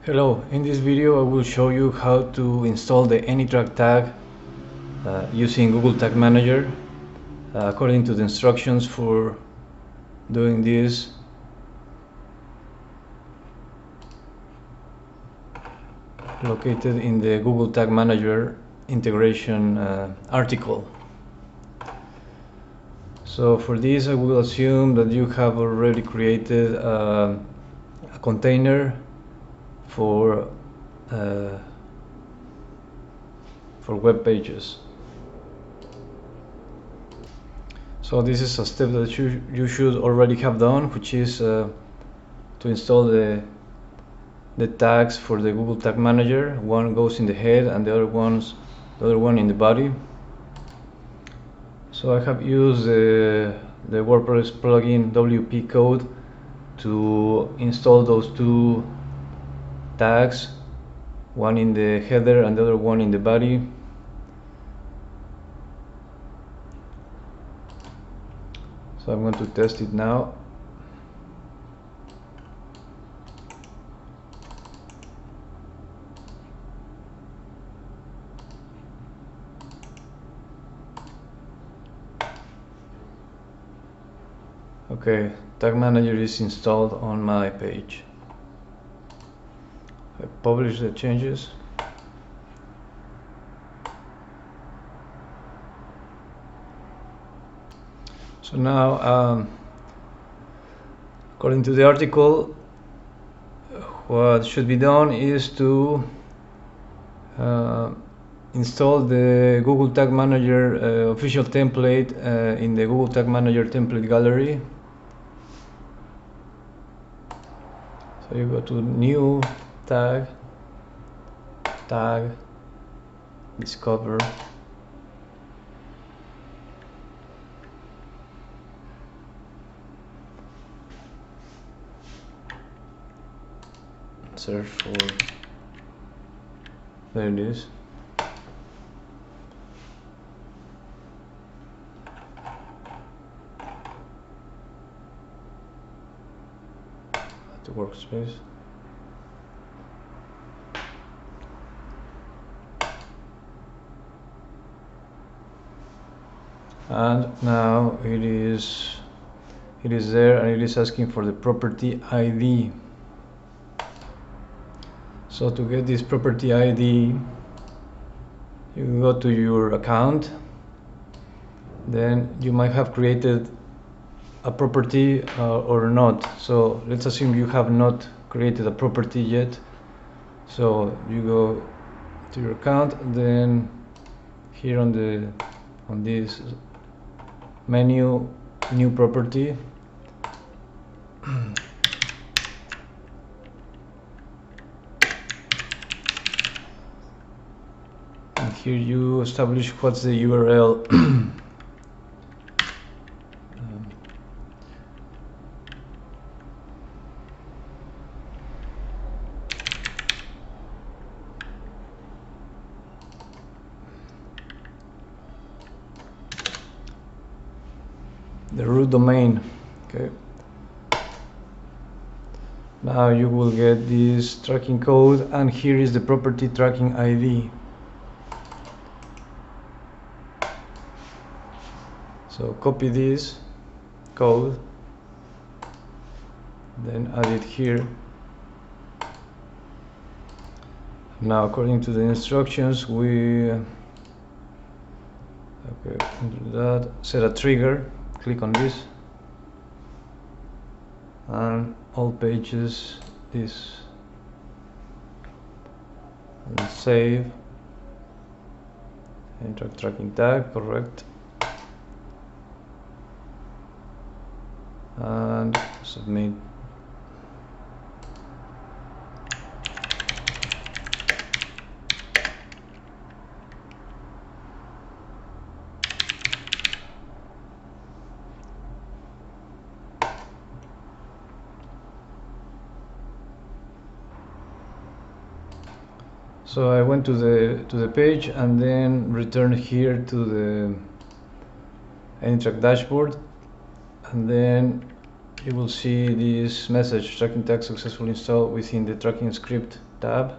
Hello, in this video I will show you how to install the AnyTrack tag using Google Tag Manager. According to the instructions for doing this, located in the Google Tag Manager integration article. So for this I will assume that you have already created a container for web pages. So this is a step that you should already have done, which is to install the tags for the Google Tag Manager. One goes in the head and the other one in the body. So I have used the WordPress plugin WP code to install those two tags, one in the header and the other one in the body. So I'm going to test it now. Okay, Tag Manager is installed on my page. I publish the changes. So now, according to the article, what should be done is to install the Google Tag Manager official template in the Google Tag Manager template gallery. So you go to New Tag, Discover. Search for, there it is. The workspace. And now it is there, and it is asking for the property ID. So to get this property ID, you go to your account. Then you might have created a property or not. So let's assume you have not created a property yet. So you go to your account, then here on this menu, new property. And here you establish what's the URL. The root domain. Okay. Now you will get this tracking code, and here is the property tracking ID. So copy this code, then add it here. Now, according to the instructions, we do that. Set a trigger. Click on this, and all pages this, and save. AnyTrack tracking tag, correct, and submit. So I went to the page and then returned here to the AnyTrack dashboard, and then you will see this message: tracking tag successfully installed within the tracking script tab.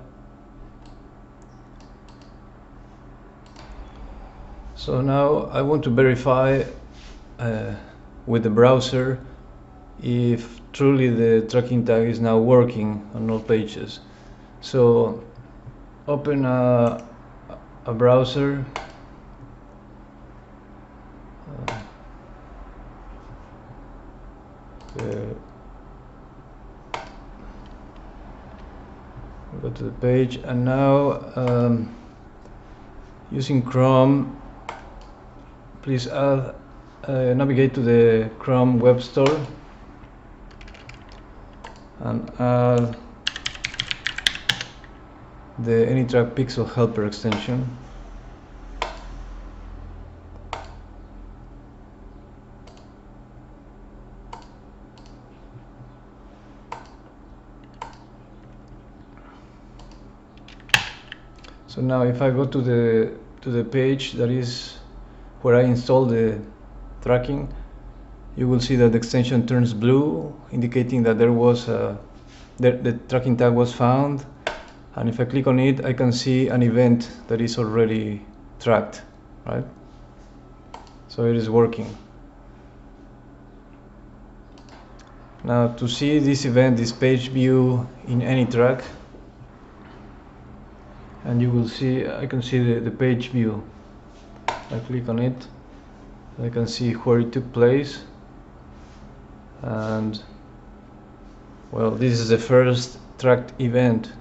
So now I want to verify with the browser if truly the tracking tag is now working on all pages. So open a browser. Go to the page, and now using Chrome, please navigate to the Chrome Web Store and add the AnyTrack Pixel Helper extension. So now if I go to the page that is where I installed the tracking, you will see that the extension turns blue, indicating that there was the tracking tag was found. And if I click on it, I can see an event that is already tracked, right? So it is working. Now to see this event, this page view in AnyTrack, and you will see, I can see the page view. I click on it, I can see where it took place, and well, this is the first tracked event